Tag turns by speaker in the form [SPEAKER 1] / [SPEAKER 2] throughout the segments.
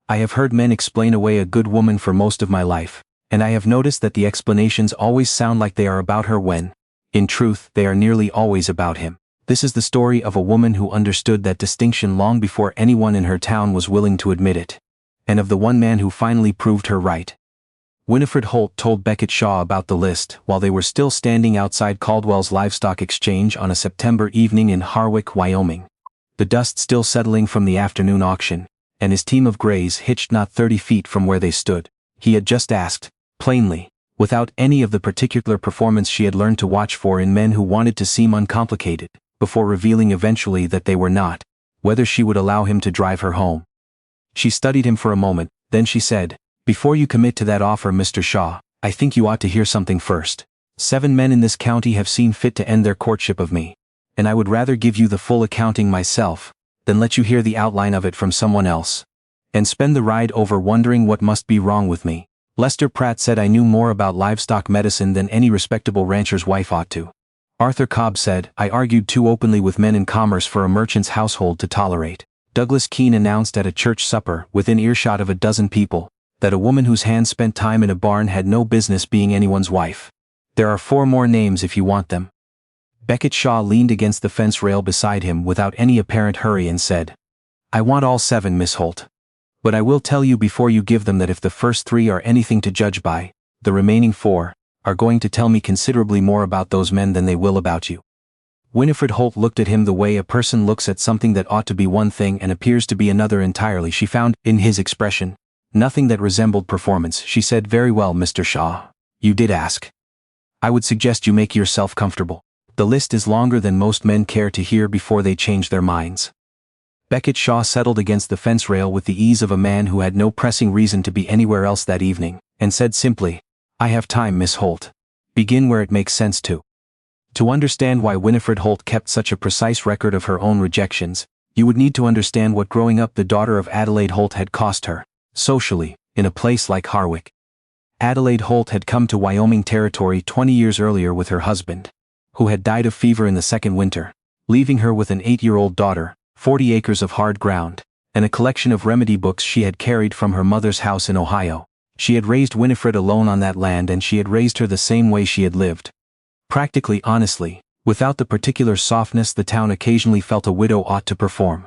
[SPEAKER 1] I have heard men explain away a good woman for most of my life, and I have noticed that the explanations always sound like they are about her when, in truth, they are nearly always about him. This is the story of a woman who understood that distinction long before anyone in her town was willing to admit it, and of the one man who finally proved her right. Winifred Holt told Beckett Shaw about the list while they were still standing outside Caldwell's Livestock Exchange on a September evening in Harwick, Wyoming. The dust still settling from the afternoon auction, and his team of grays hitched not 30 feet from where they stood. He had just asked, plainly, without any of the particular performance she had learned to watch for in men who wanted to seem uncomplicated, before revealing eventually that they were not, whether she would allow him to drive her home. She studied him for a moment, then she said, "Before you commit to that offer, Mr. Shaw, I think you ought to hear something first. 7 men in this county have seen fit to end their courtship of me, and I would rather give you the full accounting myself, than let you hear the outline of it from someone else, and spend the ride over wondering what must be wrong with me." Lester Pratt said I knew more about livestock medicine than any respectable rancher's wife ought to. Arthur Cobb said I argued too openly with men in commerce for a merchant's household to tolerate. Douglas Keene announced at a church supper, within earshot of a dozen people, that a woman whose hands spent time in a barn had no business being anyone's wife. There are 4 more names if you want them. Beckett Shaw leaned against the fence rail beside him without any apparent hurry and said, "I want all 7, Miss Holt. But I will tell you before you give them that if the first 3 are anything to judge by, the remaining 4 are going to tell me considerably more about those men than they will about you." Winifred Holt looked at him the way a person looks at something that ought to be one thing and appears to be another entirely. She found, in his expression, nothing that resembled performance. She said, "Very well, Mr. Shaw. You did ask. I would suggest you make yourself comfortable. The list is longer than most men care to hear before they change their minds." Beckett Shaw settled against the fence rail with the ease of a man who had no pressing reason to be anywhere else that evening, and said simply, "I have time, Miss Holt. Begin where it makes sense to." To understand why Winifred Holt kept such a precise record of her own rejections, you would need to understand what growing up the daughter of Adelaide Holt had cost her, socially, in a place like Harwick. Adelaide Holt had come to Wyoming territory 20 years earlier with her husband, who had died of fever in the second winter, leaving her with an 8-year-old daughter, 40 acres of hard ground, and a collection of remedy books she had carried from her mother's house in Ohio. She had raised Winifred alone on that land, and she had raised her the same way she had lived. Practically honestly, without the particular softness the town occasionally felt a widow ought to perform.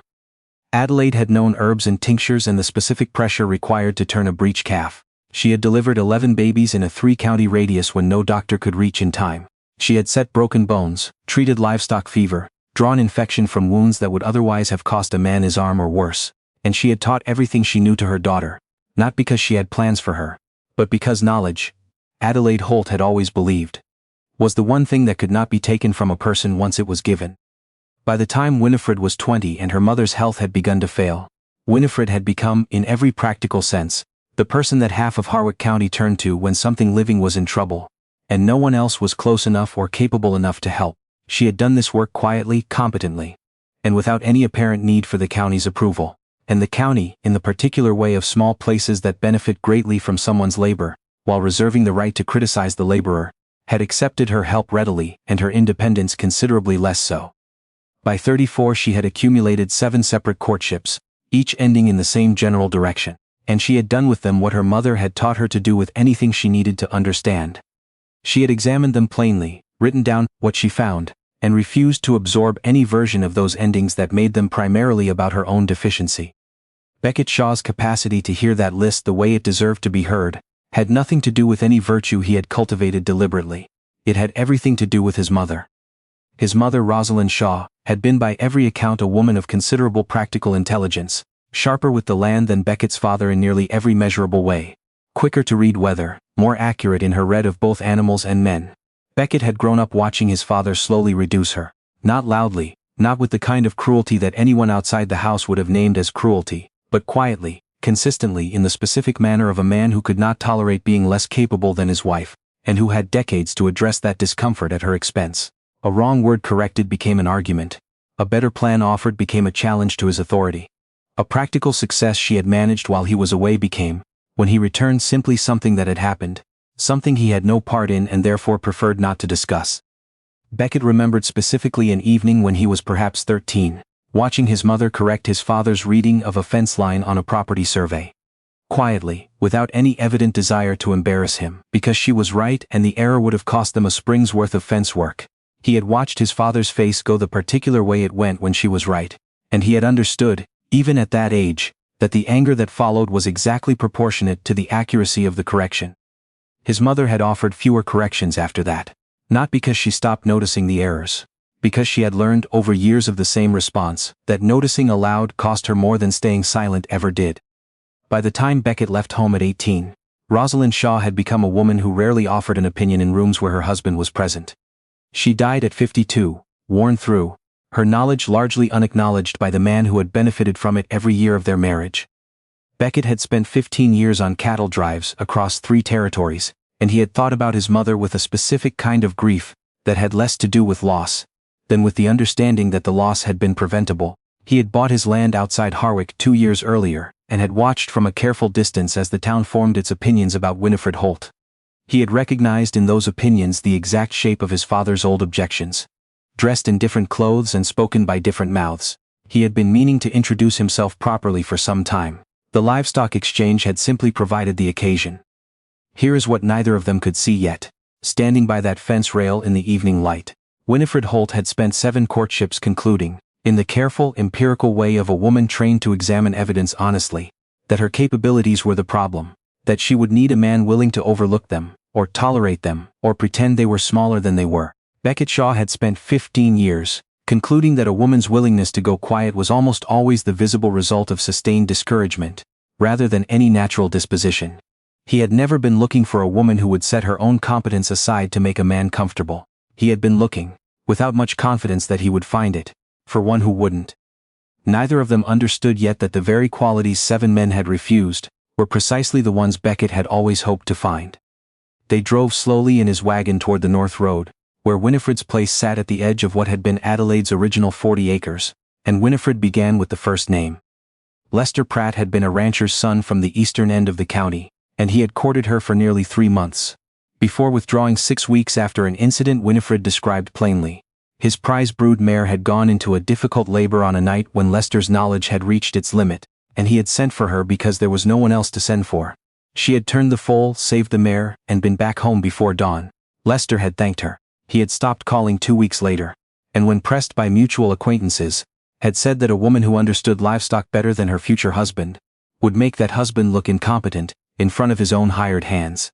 [SPEAKER 1] Adelaide had known herbs and tinctures and the specific pressure required to turn a breech calf. She had delivered 11 babies in a 3-county radius when no doctor could reach in time. She had set broken bones, treated livestock fever, drawn infection from wounds that would otherwise have cost a man his arm or worse, and she had taught everything she knew to her daughter, not because she had plans for her, but because knowledge, Adelaide Holt had always believed, was the one thing that could not be taken from a person once it was given. By the time Winifred was 20 and her mother's health had begun to fail, Winifred had become, in every practical sense, the person that half of Harwick County turned to when something living was in trouble, and no one else was close enough or capable enough to help. She had done this work quietly, competently, and without any apparent need for the county's approval. And the county, in the particular way of small places that benefit greatly from someone's labor, while reserving the right to criticize the laborer, had accepted her help readily and her independence considerably less so. By 34 she had accumulated 7 separate courtships, each ending in the same general direction, and she had done with them what her mother had taught her to do with anything she needed to understand. She had examined them plainly, written down what she found, and refused to absorb any version of those endings that made them primarily about her own deficiency. Beckett Shaw's capacity to hear that list the way it deserved to be heard had nothing to do with any virtue he had cultivated deliberately. It had everything to do with his mother. His mother, Rosalind Shaw, had been by every account a woman of considerable practical intelligence, sharper with the land than Beckett's father in nearly every measurable way, quicker to read weather, more accurate in her read of both animals and men. Beckett had grown up watching his father slowly reduce her, not loudly, not with the kind of cruelty that anyone outside the house would have named as cruelty, but quietly, consistently, in the specific manner of a man who could not tolerate being less capable than his wife, and who had decades to address that discomfort at her expense. A wrong word corrected became an argument. A better plan offered became a challenge to his authority. A practical success she had managed while he was away became, when he returned, simply something that had happened, something he had no part in and therefore preferred not to discuss. Beckett remembered specifically an evening when he was perhaps 13, watching his mother correct his father's reading of a fence line on a property survey. quietly, without any evident desire to embarrass him, because she was right and the error would have cost them a spring's worth of fence work. He had watched his father's face go the particular way it went when she was right, and he had understood, even at that age, that the anger that followed was exactly proportionate to the accuracy of the correction. His mother had offered fewer corrections after that, not because she stopped noticing the errors, because she had learned over years of the same response, that noticing aloud cost her more than staying silent ever did. By the time Beckett left home at 18, Rosalind Shaw had become a woman who rarely offered an opinion in rooms where her husband was present. She died at 52, worn through, her knowledge largely unacknowledged by the man who had benefited from it every year of their marriage. Beckett had spent 15 years on cattle drives across 3 territories, and he had thought about his mother with a specific kind of grief that had less to do with loss than with the understanding that the loss had been preventable. He had bought his land outside Harwick 2 years earlier, and had watched from a careful distance as the town formed its opinions about Winifred Holt. He had recognized in those opinions the exact shape of his father's old objections. Dressed in different clothes and spoken by different mouths, he had been meaning to introduce himself properly for some time. The livestock exchange had simply provided the occasion. Here is what neither of them could see yet. Standing by that fence rail in the evening light, Winifred Holt had spent 7 courtships concluding, in the careful, empirical way of a woman trained to examine evidence honestly, that her capabilities were the problem, that she would need a man willing to overlook them, or tolerate them, or pretend they were smaller than they were. Beckett Shaw had spent 15 years, concluding that a woman's willingness to go quiet was almost always the visible result of sustained discouragement, rather than any natural disposition. He had never been looking for a woman who would set her own competence aside to make a man comfortable. He had been looking, without much confidence that he would find it, for one who wouldn't. Neither of them understood yet that the very qualities 7 men had refused were precisely the ones Beckett had always hoped to find. They drove slowly in his wagon toward the North Road, where Winifred's place sat at the edge of what had been Adelaide's original 40 acres, and Winifred began with the first name. Lester Pratt had been a rancher's son from the eastern end of the county, and he had courted her for nearly 3 months, before withdrawing 6 weeks after an incident Winifred described plainly. His prize brood mare had gone into a difficult labor on a night when Lester's knowledge had reached its limit, and he had sent for her because there was no one else to send for. She had turned the foal, saved the mare, and been back home before dawn. Lester had thanked her. He had stopped calling 2 weeks later, and when pressed by mutual acquaintances, had said that a woman who understood livestock better than her future husband would make that husband look incompetent in front of his own hired hands.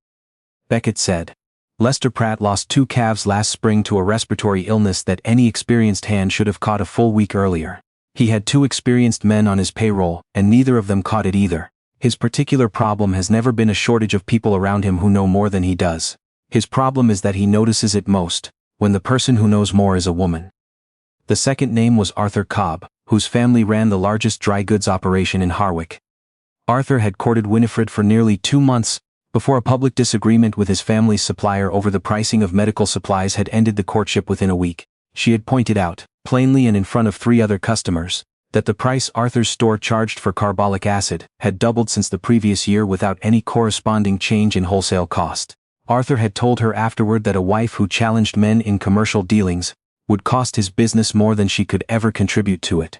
[SPEAKER 1] Beckett said, Lester Pratt lost 2 calves last spring to a respiratory illness that any experienced hand should have caught a full week earlier. He had 2 experienced men on his payroll, and neither of them caught it either. His particular problem has never been a shortage of people around him who know more than he does. His problem is that he notices it most, when the person who knows more is a woman. The second name was Arthur Cobb, whose family ran the largest dry goods operation in Harwick. Arthur had courted Winifred for nearly 2 months, before a public disagreement with his family's supplier over the pricing of medical supplies had ended the courtship within a week. She had pointed out, plainly and in front of 3 other customers, that the price Arthur's store charged for carbolic acid had doubled since the previous year without any corresponding change in wholesale cost. Arthur had told her afterward that a wife who challenged men in commercial dealings would cost his business more than she could ever contribute to it.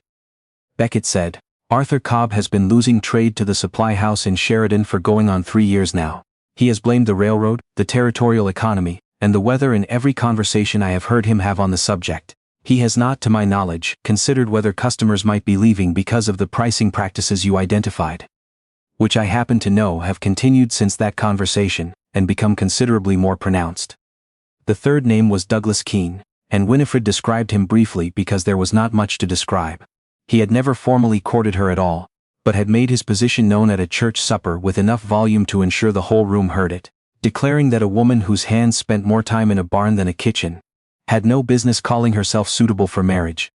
[SPEAKER 1] Beckett said, Arthur Cobb has been losing trade to the supply house in Sheridan for going on 3 years now. He has blamed the railroad, the territorial economy, and the weather in every conversation I have heard him have on the subject. He has not, to my knowledge, considered whether customers might be leaving because of the pricing practices you identified, which I happen to know have continued since that conversation, and become considerably more pronounced. The third name was Douglas Keene, and Winifred described him briefly because there was not much to describe. He had never formally courted her at all, but had made his position known at a church supper with enough volume to ensure the whole room heard it, declaring that a woman whose hands spent more time in a barn than a kitchen had no business calling herself suitable for marriage.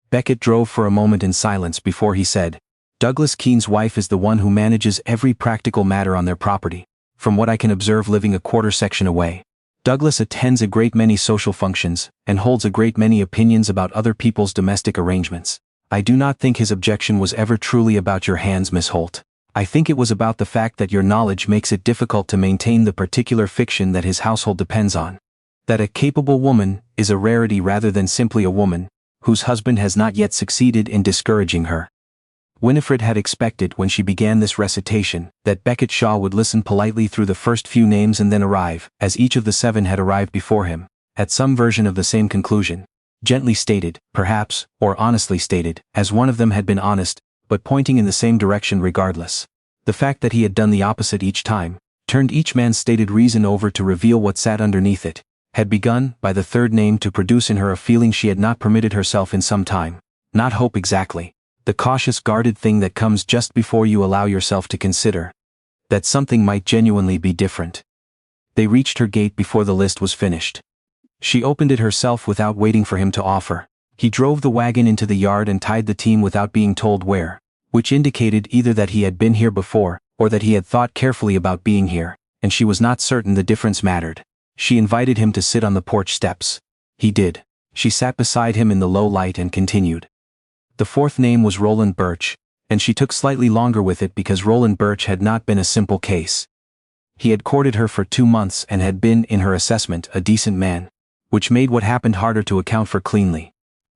[SPEAKER 1] Beckett drove for a moment in silence before he said, Douglas Keene's wife is the one who manages every practical matter on their property, from what I can observe living a quarter section away. Douglas attends a great many social functions, and holds a great many opinions about other people's domestic arrangements. I do not think his objection was ever truly about your hands, Miss Holt. I think it was about the fact that your knowledge makes it difficult to maintain the particular fiction that his household depends on. That a capable woman is a rarity rather than simply a woman whose husband has not yet succeeded in discouraging her. Winifred had expected when she began this recitation that Beckett Shaw would listen politely through the first few names and then arrive, as each of the 7 had arrived before him, at some version of the same conclusion. Gently stated, perhaps, or honestly stated, as one of them had been honest, but pointing in the same direction regardless. The fact that he had done the opposite each time, turned each man's stated reason over to reveal what sat underneath it, had begun, by the 3rd name, to produce in her a feeling she had not permitted herself in some time. Not hope exactly. The cautious, guarded thing that comes just before you allow yourself to consider that something might genuinely be different. They reached her gate before the list was finished. She opened it herself without waiting for him to offer. He drove the wagon into the yard and tied the team without being told where, which indicated either that he had been here before, or that he had thought carefully about being here, and she was not certain the difference mattered. She invited him to sit on the porch steps. He did. She sat beside him in the low light and continued. The 4th name was Roland Birch, and she took slightly longer with it because Roland Birch had not been a simple case. He had courted her for 2 months and had been, in her assessment, a decent man, which made what happened harder to account for cleanly.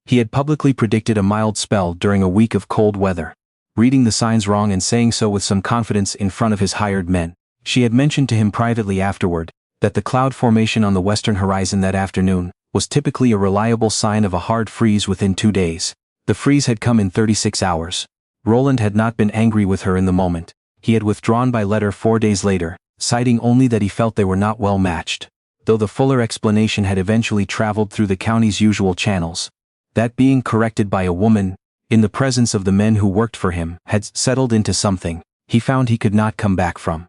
[SPEAKER 1] He had publicly predicted a mild spell during a week of cold weather, reading the signs wrong and saying so with some confidence in front of his hired men. She had mentioned to him privately afterward that the cloud formation on the western horizon that afternoon was typically a reliable sign of a hard freeze within 2 days. The freeze had come in 36 hours. Roland had not been angry with her in the moment. He had withdrawn by letter 4 days later, citing only that he felt they were not well matched, though the fuller explanation had eventually traveled through the county's usual channels. That being corrected by a woman, in the presence of the men who worked for him, had settled into something he found he could not come back from.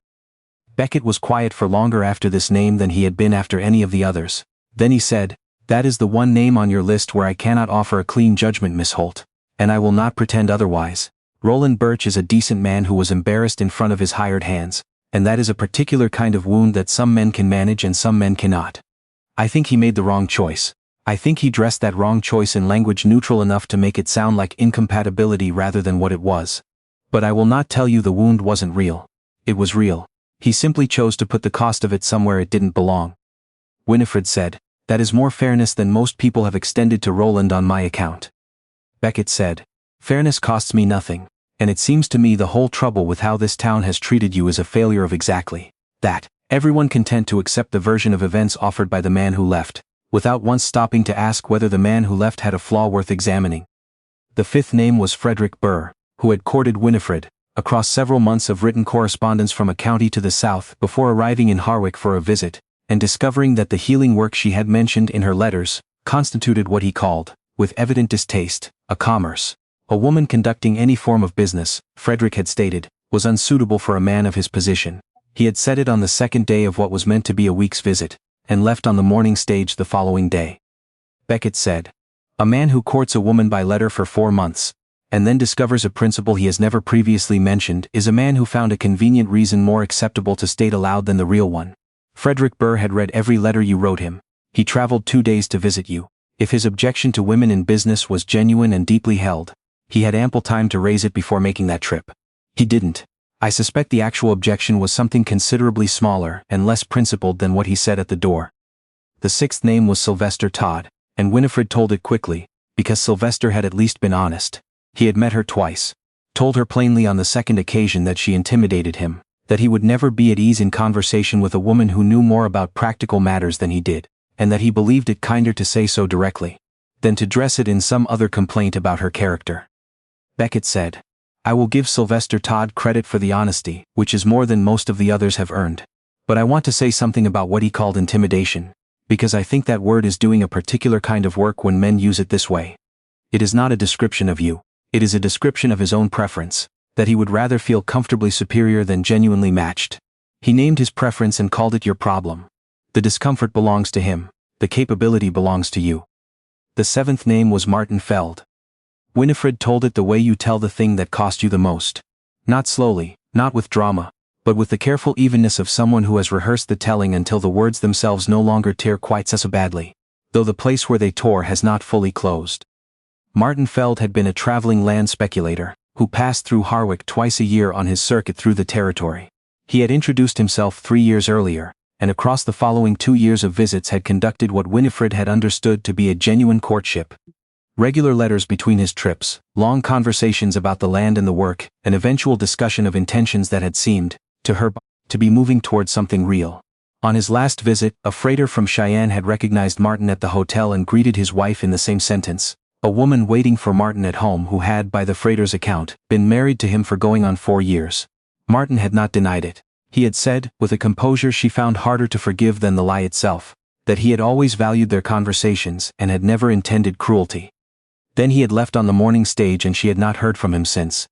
[SPEAKER 1] Beckett was quiet for longer after this name than he had been after any of the others. Then he said, "That is the one name on your list where I cannot offer a clean judgment, Miss Holt, and I will not pretend otherwise. Roland Birch is a decent man who was embarrassed in front of his hired hands, and that is a particular kind of wound that some men can manage and some men cannot. I think he made the wrong choice. I think he dressed that wrong choice in language neutral enough to make it sound like incompatibility rather than what it was. But I will not tell you the wound wasn't real. It was real. He simply chose to put the cost of it somewhere it didn't belong." Winifred said, "That is more fairness than most people have extended to Roland on my account." Beckett said, "Fairness costs me nothing, and it seems to me the whole trouble with how this town has treated you is a failure of exactly that. Everyone content to accept the version of events offered by the man who left, without once stopping to ask whether the man who left had a flaw worth examining." The 5th name was Frederick Burr, who had courted Winifred, across several months of written correspondence from a county to the south before arriving in Harwick for a visit, and discovering that the healing work she had mentioned in her letters constituted what he called, with evident distaste, a commerce. A woman conducting any form of business, Frederick had stated, was unsuitable for a man of his position. He had said it on the 2nd day of what was meant to be a week's visit, and left on the morning stage the following day. Beckett said, "A man who courts a woman by letter for 4 months, and then discovers a principle he has never previously mentioned, is a man who found a convenient reason more acceptable to state aloud than the real one. Frederick Burr had read every letter you wrote him. He traveled 2 days to visit you. If his objection to women in business was genuine and deeply held, he had ample time to raise it before making that trip. He didn't. I suspect the actual objection was something considerably smaller and less principled than what he said at the door." The 6th name was Sylvester Todd, and Winifred told it quickly, because Sylvester had at least been honest. He had met her twice, told her plainly on the 2nd occasion that she intimidated him, that he would never be at ease in conversation with a woman who knew more about practical matters than he did, and that he believed it kinder to say so directly than to dress it in some other complaint about her character. Beckett said, "I will give Sylvester Todd credit for the honesty, which is more than most of the others have earned. But I want to say something about what he called intimidation, because I think that word is doing a particular kind of work when men use it this way. It is not a description of you. It is a description of his own preference, that he would rather feel comfortably superior than genuinely matched. He named his preference and called it your problem. The discomfort belongs to him, the capability belongs to you." The 7th name was Martin Feld. Winifred told it the way you tell the thing that cost you the most. Not slowly, not with drama, but with the careful evenness of someone who has rehearsed the telling until the words themselves no longer tear quite so badly, though the place where they tore has not fully closed. Martin Feld had been a traveling land speculator, who passed through Harwick twice a year on his circuit through the territory. He had introduced himself 3 years earlier, and across the following 2 years of visits had conducted what Winifred had understood to be a genuine courtship. Regular letters between his trips, long conversations about the land and the work, an eventual discussion of intentions that had seemed, to her, to be moving towards something real. On his last visit, a freighter from Cheyenne had recognized Martin at the hotel and greeted his wife in the same sentence. A woman waiting for Martin at home who had, by the freighter's account, been married to him for going on 4 years. Martin had not denied it. He had said, with a composure she found harder to forgive than the lie itself, that he had always valued their conversations and had never intended cruelty. Then he had left on the morning stage and she had not heard from him since.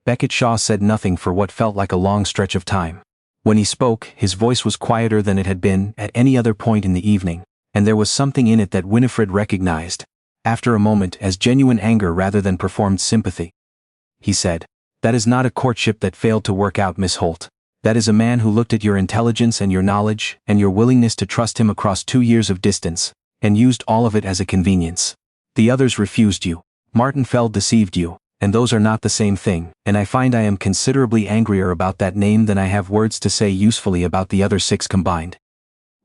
[SPEAKER 1] Beckett Shaw said nothing for what felt like a long stretch of time. When he spoke, his voice was quieter than it had been at any other point in the evening, and there was something in it that Winifred recognized, after a moment, as genuine anger rather than performed sympathy. He said, "That is not a courtship that failed to work out, Miss Holt. That is a man who looked at your intelligence and your knowledge, and your willingness to trust him across 2 years of distance, and used all of it as a convenience. The others refused you. Martin Feld deceived you, and those are not the same thing, and I find I am considerably angrier about that name than I have words to say usefully about the other 6 combined."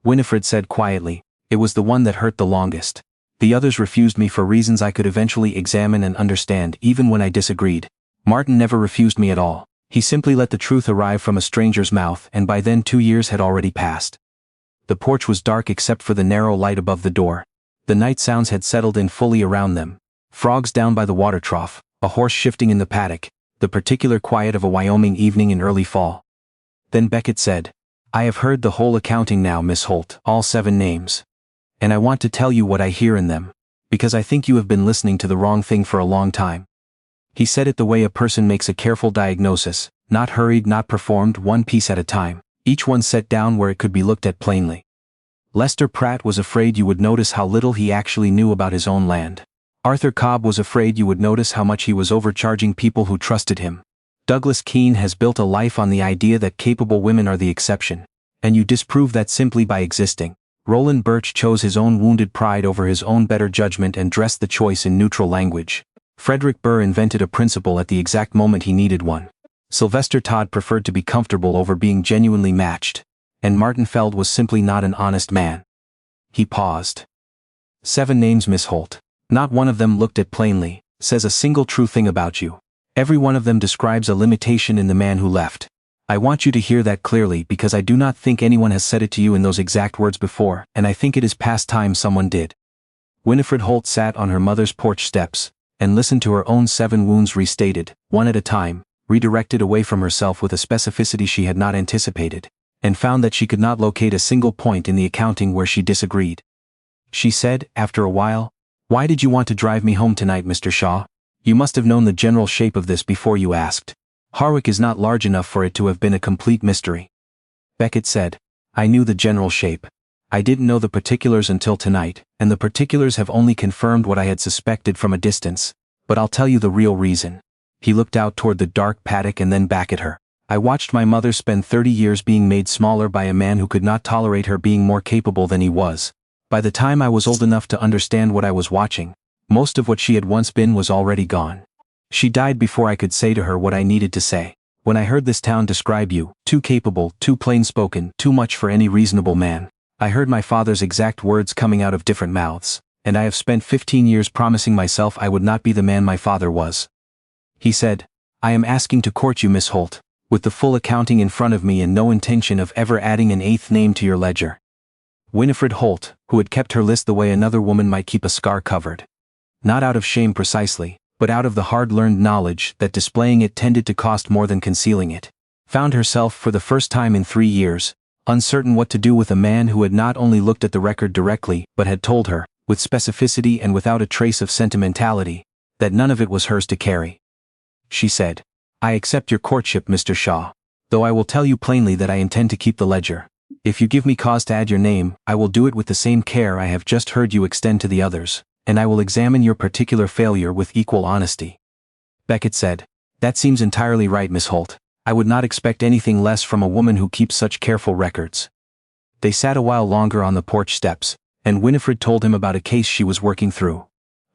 [SPEAKER 1] Winifred said quietly, "It was the one that hurt the longest. The others refused me for reasons I could eventually examine and understand even when I disagreed. Martin never refused me at all. He simply let the truth arrive from a stranger's mouth, and by then 2 years had already passed." The porch was dark except for the narrow light above the door. The night sounds had settled in fully around them. Frogs down by the water trough, a horse shifting in the paddock, the particular quiet of a Wyoming evening in early fall. Then Beckett said, "I have heard the whole accounting now, Miss Holt, all 7 names. And I want to tell you what I hear in them, because I think you have been listening to the wrong thing for a long time." He said it the way a person makes a careful diagnosis, not hurried, not performed, one piece at a time, each one set down where it could be looked at plainly. Lester Pratt was afraid you would notice how little he actually knew about his own land. Arthur Cobb was afraid you would notice how much he was overcharging people who trusted him. Douglas Keene has built a life on the idea that capable women are the exception, and you disprove that simply by existing. Roland Birch chose his own wounded pride over his own better judgment and dressed the choice in neutral language. Frederick Burr invented a principle at the exact moment he needed one. Sylvester Todd preferred to be comfortable over being genuinely matched, and Martin Feld was simply not an honest man. He paused. 7 names, Miss Holt. Not one of them, looked at plainly, says a single true thing about you. Every one of them describes a limitation in the man who left. I want you to hear that clearly because I do not think anyone has said it to you in those exact words before, and I think it is past time someone did." Winifred Holt sat on her mother's porch steps, and listened to her own 7 wounds restated, one at a time, redirected away from herself with a specificity she had not anticipated, and found that she could not locate a single point in the accounting where she disagreed. She said, after a while, "Why did you want to drive me home tonight, Mr. Shaw? You must have known the general shape of this before you asked. Harwick is not large enough for it to have been a complete mystery." Beckett said, "I knew the general shape. I didn't know the particulars until tonight, and the particulars have only confirmed what I had suspected from a distance. But I'll tell you the real reason." He looked out toward the dark paddock and then back at her. "I watched my mother spend 30 years being made smaller by a man who could not tolerate her being more capable than he was. By the time I was old enough to understand what I was watching, most of what she had once been was already gone. She died before I could say to her what I needed to say. When I heard this town describe you, too capable, too plain-spoken, too much for any reasonable man, I heard my father's exact words coming out of different mouths, and I have spent 15 years promising myself I would not be the man my father was." He said, "I am asking to court you, Miss Holt, with the full accounting in front of me and no intention of ever adding an 8th name to your ledger." Winifred Holt, who had kept her list the way another woman might keep a scar covered. Not out of shame precisely, but out of the hard-learned knowledge that displaying it tended to cost more than concealing it, found herself for the first time in 3 years, uncertain what to do with a man who had not only looked at the record directly but had told her, with specificity and without a trace of sentimentality, that none of it was hers to carry. She said, "I accept your courtship, Mr. Shaw, though I will tell you plainly that I intend to keep the ledger. If you give me cause to add your name, I will do it with the same care I have just heard you extend to the others, and I will examine your particular failure with equal honesty." Beckett said, "That seems entirely right, Miss Holt. I would not expect anything less from a woman who keeps such careful records." They sat a while longer on the porch steps, and Winifred told him about a case she was working through.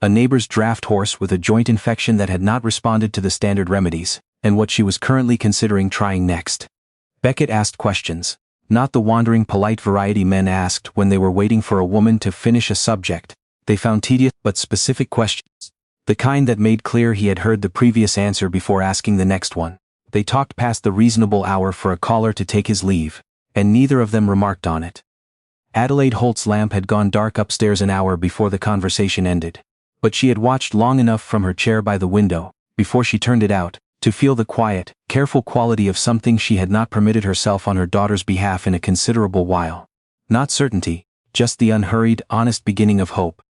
[SPEAKER 1] A neighbor's draft horse with a joint infection that had not responded to the standard remedies, and what she was currently considering trying next. Beckett asked questions, not the wandering polite variety men asked when they were waiting for a woman to finish a subject, They found tedious but specific questions, the kind that made clear he had heard the previous answer before asking the next one. They talked past the reasonable hour for a caller to take his leave, and neither of them remarked on it. Adelaide Holt's lamp had gone dark upstairs an hour before the conversation ended, but she had watched long enough from her chair by the window, before she turned it out, to feel the quiet, careful quality of something she had not permitted herself on her daughter's behalf in a considerable while. Not certainty, just the unhurried, honest beginning of hope.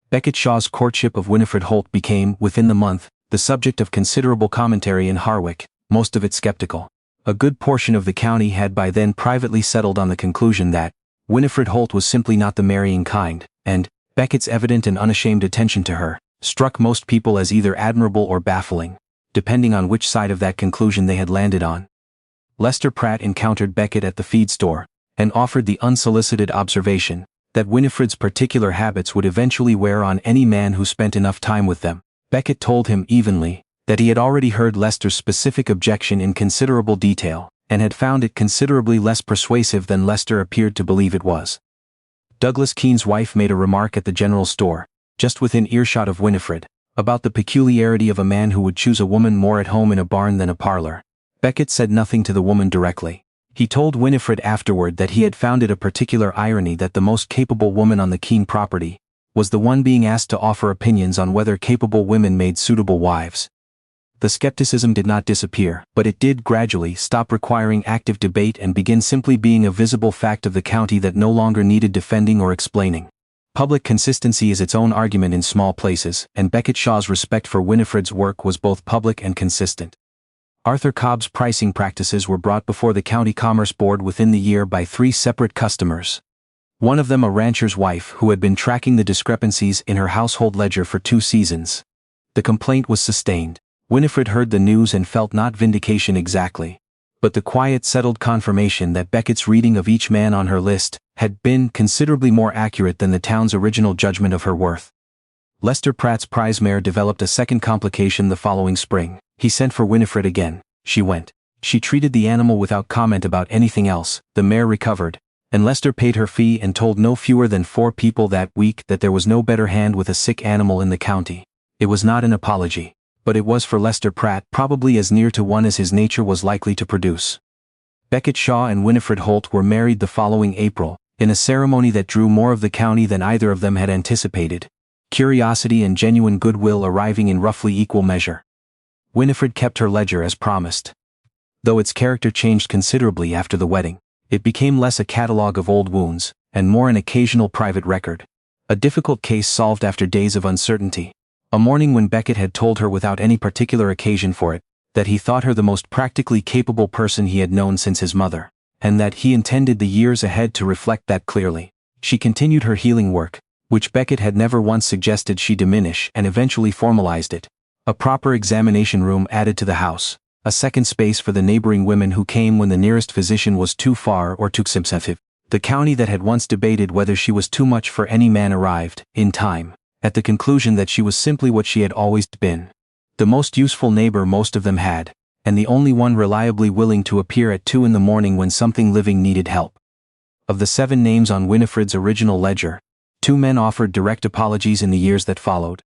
[SPEAKER 1] Beckett Shaw's courtship of Winifred Holt became, within the month, the subject of considerable commentary in Harwick, most of it skeptical. A good portion of the county had by then privately settled on the conclusion that Winifred Holt was simply not the marrying kind, and Beckett's evident and unashamed attention to her struck most people as either admirable or baffling, depending on which side of that conclusion they had landed on. Lester Pratt encountered Beckett at the feed store, and offered the unsolicited observation that Winifred's particular habits would eventually wear on any man who spent enough time with them. Beckett told him evenly that he had already heard Lester's specific objection in considerable detail, and had found it considerably less persuasive than Lester appeared to believe it was. Douglas Keene's wife made a remark at the general store, just within earshot of Winifred, about the peculiarity of a man who would choose a woman more at home in a barn than a parlor. Beckett said nothing to the woman directly. He told Winifred afterward that he had found it a particular irony that the most capable woman on the Keene property was the one being asked to offer opinions on whether capable women made suitable wives. The skepticism did not disappear, but it did gradually stop requiring active debate and begin simply being a visible fact of the county that no longer needed defending or explaining. Public consistency is its own argument in small places, and Beckett Shaw's respect for Winifred's work was both public and consistent. Arthur Cobb's pricing practices were brought before the County Commerce Board within the year by 3 separate customers. One of them a rancher's wife who had been tracking the discrepancies in her household ledger for 2 seasons. The complaint was sustained. Winifred heard the news and felt not vindication exactly, but the quiet settled confirmation that Beckett's reading of each man on her list had been considerably more accurate than the town's original judgment of her worth. Lester Pratt's prize mare developed a second complication the following spring. He sent for Winifred again. She went. She treated the animal without comment about anything else. The mare recovered, and Lester paid her fee and told no fewer than 4 people that week that there was no better hand with a sick animal in the county. It was not an apology, but it was for Lester Pratt probably as near to one as his nature was likely to produce. Beckett Shaw and Winifred Holt were married the following April, in a ceremony that drew more of the county than either of them had anticipated, curiosity and genuine goodwill arriving in roughly equal measure. Winifred kept her ledger as promised. Though its character changed considerably after the wedding, it became less a catalogue of old wounds, and more an occasional private record. A difficult case solved after days of uncertainty. A morning when Beckett had told her without any particular occasion for it, that he thought her the most practically capable person he had known since his mother, and that he intended the years ahead to reflect that clearly. She continued her healing work, which Beckett had never once suggested she diminish, and eventually formalized it. A proper examination room added to the house, a second space for the neighboring women who came when the nearest physician was too far or too expensive. The county that had once debated whether she was too much for any man arrived, in time, at the conclusion that she was simply what she had always been. The most useful neighbor most of them had, and the only one reliably willing to appear at 2 in the morning when something living needed help. Of the 7 names on Winifred's original ledger, 2 men offered direct apologies in the years that followed.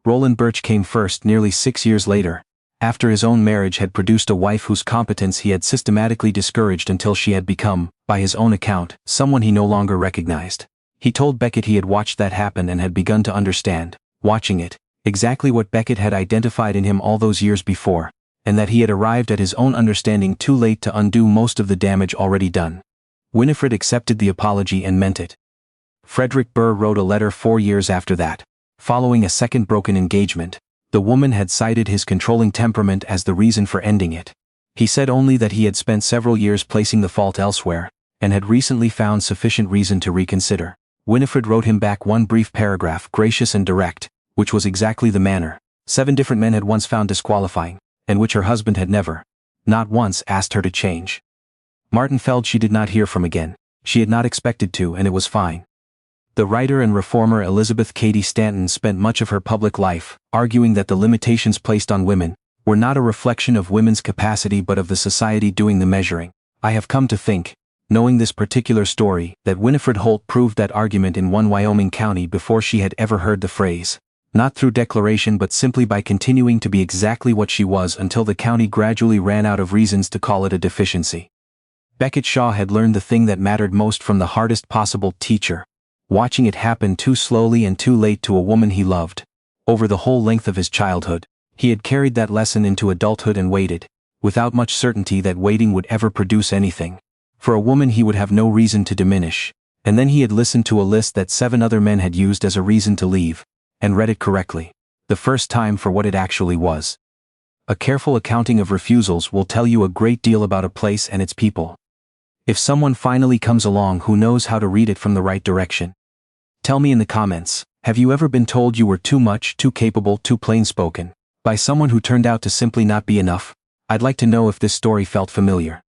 [SPEAKER 1] Roland Birch came first nearly 6 years later, after his own marriage had produced a wife whose competence he had systematically discouraged until she had become, by his own account, someone he no longer recognized. He told Beckett he had watched that happen and had begun to understand, watching it, exactly what Beckett had identified in him all those years before, and that he had arrived at his own understanding too late to undo most of the damage already done. Winifred accepted the apology and meant it. Frederick Burr wrote a letter 4 years after that. Following a second broken engagement, the woman had cited his controlling temperament as the reason for ending it. He said only that he had spent several years placing the fault elsewhere, and had recently found sufficient reason to reconsider. Winifred wrote him back one brief paragraph, gracious and direct, which was exactly the manner 7 different men had once found disqualifying, and which her husband had never, not once, asked her to change. Martin Feld she did not hear from again. She had not expected to, and it was fine. The writer and reformer Elizabeth Cady Stanton spent much of her public life arguing that the limitations placed on women were not a reflection of women's capacity but of the society doing the measuring. I have come to think knowing this particular story, that Winifred Holt proved that argument in one Wyoming county before she had ever heard the phrase. Not through declaration but simply by continuing to be exactly what she was until the county gradually ran out of reasons to call it a deficiency. Beckett Shaw had learned the thing that mattered most from the hardest possible teacher. Watching it happen too slowly and too late to a woman he loved. Over the whole length of his childhood, he had carried that lesson into adulthood and waited, without much certainty that waiting would ever produce anything. For a woman he would have no reason to diminish, and then he had listened to a list that 7 other men had used as a reason to leave, and read it correctly, the first time for what it actually was. A careful accounting of refusals will tell you a great deal about a place and its people. If someone finally comes along who knows how to read it from the right direction. Tell me in the comments, have you ever been told you were too much, too capable, too plain-spoken, by someone who turned out to simply not be enough? I'd like to know if this story felt familiar.